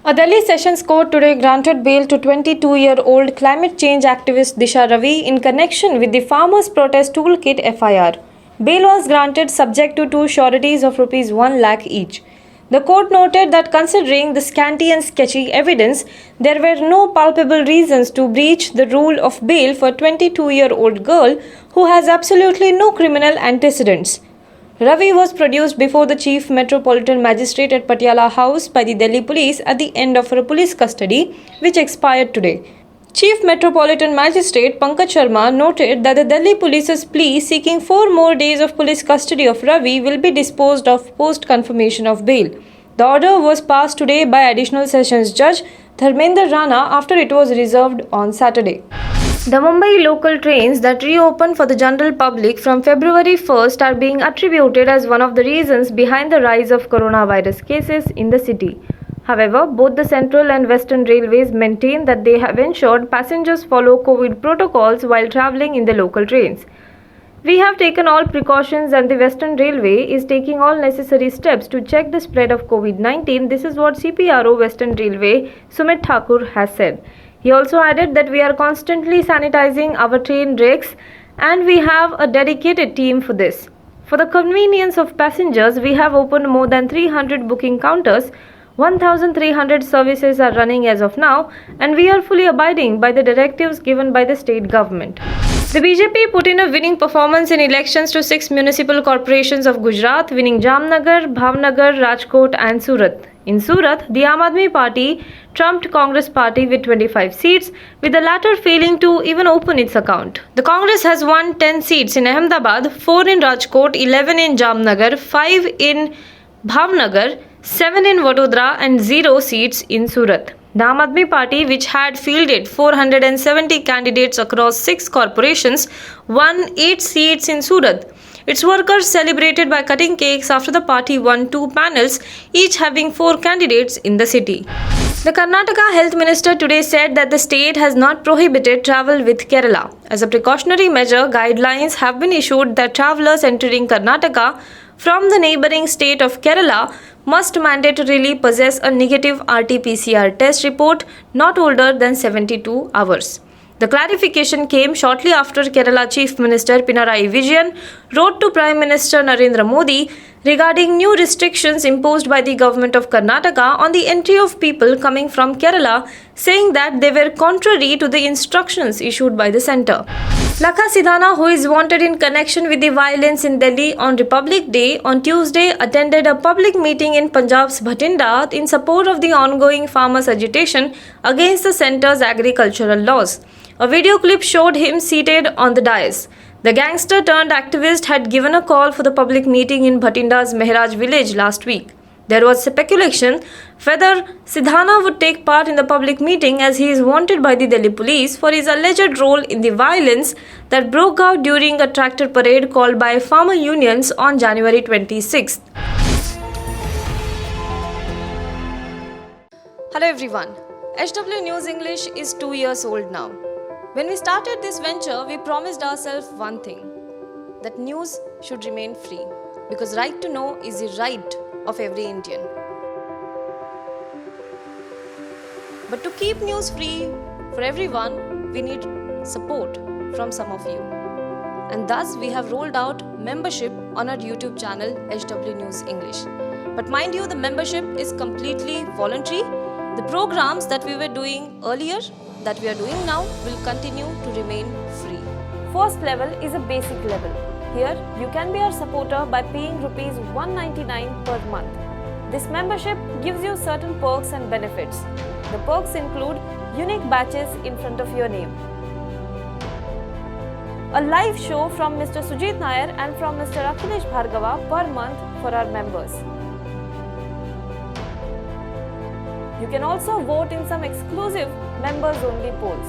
A Delhi Sessions Court today granted bail to 22-year-old climate change activist Disha Ravi in connection with the Farmers' Protest Toolkit FIR. Bail was granted subject to two sureties of Rs 1 lakh each. The court noted that considering the scanty and sketchy evidence, there were no palpable reasons to breach the rule of bail for a 22-year-old girl who has absolutely no criminal antecedents. Ravi was produced before the Chief Metropolitan Magistrate at Patiala House by the Delhi Police at the end of her police custody, which expired today. Chief Metropolitan Magistrate Pankaj Sharma noted that the Delhi Police's plea seeking 4 more days of police custody of Ravi will be disposed of post-confirmation of bail. The order was passed today by Additional Sessions Judge Dharmender Rana after it was reserved on Saturday. The Mumbai local trains that reopened for the general public from February 1st are being attributed as one of the reasons behind the rise of coronavirus cases in the city. However, both the Central and Western Railways maintain that they have ensured passengers follow COVID protocols while travelling in the local trains. We have taken all precautions and the Western Railway is taking all necessary steps to check the spread of COVID-19. This is what CPRO Western Railway Sumit Thakur has said. He also added that we are constantly sanitizing our train rakes and we have a dedicated team for this. For the convenience of passengers, we have opened more than 300 booking counters. 1,300 services are running as of now, and we are fully abiding by the directives given by the state government. The BJP put in a winning performance in elections to 6 municipal corporations of Gujarat, winning Jamnagar, Bhavnagar, Rajkot and Surat. In Surat, the Aam Aadmi Party trumped Congress Party with 25 seats, with the latter failing to even open its account. The Congress has won 10 seats in Ahmedabad, 4 in Rajkot, 11 in Jamnagar, 5 in Bhavnagar, 7 in Vadodara and 0 seats in Surat. The Aam Aadmi Party, which had fielded 470 candidates across 6 corporations, won 8 seats in Surat. Its workers celebrated by cutting cakes after the party won 2 panels, each having 4 candidates in the city. The Karnataka Health Minister today said that the state has not prohibited travel with Kerala. As a precautionary measure, guidelines have been issued that travellers entering Karnataka from the neighbouring state of Kerala must mandatorily possess a negative RT-PCR test report not older than 72 hours. The clarification came shortly after Kerala Chief Minister Pinarayi Vijayan wrote to Prime Minister Narendra Modi regarding new restrictions imposed by the government of Karnataka on the entry of people coming from Kerala, saying that they were contrary to the instructions issued by the centre. Lakha Sidhana, who is wanted in connection with the violence in Delhi on Republic Day, on Tuesday attended a public meeting in Punjab's Bhatinda in support of the ongoing farmers' agitation against the centre's agricultural laws. A video clip showed him seated on the dais. The gangster turned activist had given a call for the public meeting in Bhatinda's Mehraj village last week. There was speculation whether Sidhana would take part in the public meeting as he is wanted by the Delhi police for his alleged role in the violence that broke out during a tractor parade called by farmer unions on January 26th. Hello everyone. HW News English is 2 years old now. When we started this venture, we promised ourselves one thing, that news should remain free, because right to know is the right of every Indian. But to keep news free for everyone, we need support from some of you. And thus we have rolled out membership on our YouTube channel HW News English. But mind you, the membership is completely voluntary. The programs that we were doing earlier, that we are doing now, will continue to remain free. First level is a basic level. Here, you can be our supporter by paying Rs 199 per month. This membership gives you certain perks and benefits. The perks include unique badges in front of your name, a live show from Mr. Sujit Nair and from Mr. Akhilesh Bhargava per month for our members. You can also vote in some exclusive members-only polls.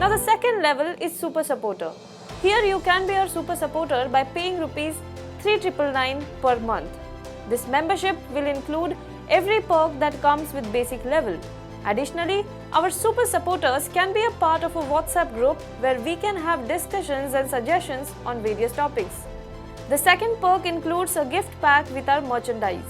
Now the second level is Super Supporter. Here you can be our Super Supporter by paying Rs 3,999 per month. This membership will include every perk that comes with basic level. Additionally, our Super Supporters can be a part of a WhatsApp group where we can have discussions and suggestions on various topics. The second perk includes a gift pack with our merchandise.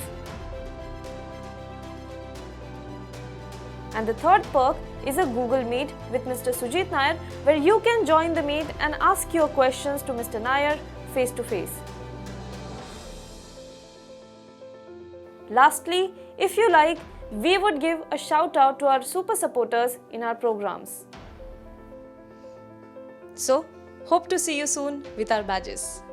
And the third perk is a Google Meet with Mr. Sujit Nair, where you can join the meet and ask your questions to Mr. Nair face to face. Lastly, if you like, we would give a shout out to our super supporters in our programs. So, hope to see you soon with our badges.